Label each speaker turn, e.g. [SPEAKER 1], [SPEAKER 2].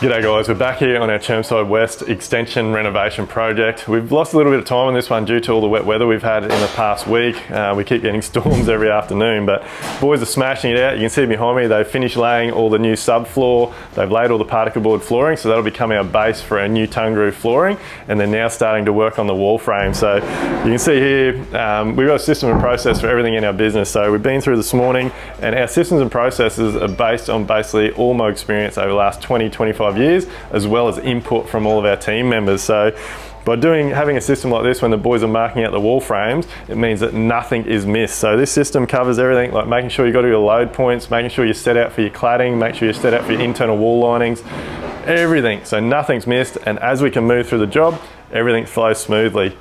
[SPEAKER 1] G'day guys, we're back here on our Chermside West extension renovation project. We've lost a little bit of time on this one due to all the wet weather we've had in the past week. We keep getting storms every afternoon, but boys are smashing it out. You can see behind me, they've finished laying all the new subfloor. They've laid all the particle board flooring, so that'll become our base for our new tongue groove flooring, and they're now starting to work on the wall frame. So you can see here, we've got a system and process for everything in our business. So we've been through this morning, and our systems and processes are based on basically all my experience over the last 20-25 years, as well as input from all of our team members. So by having a system like this, when the boys are marking out the wall frames, it means that nothing is missed. So this system covers everything, like making sure you've got your load points, making sure you're set out for your cladding, make sure you're set out for your internal wall linings, everything. So nothing's missed, and as we can move through the job, everything flows smoothly.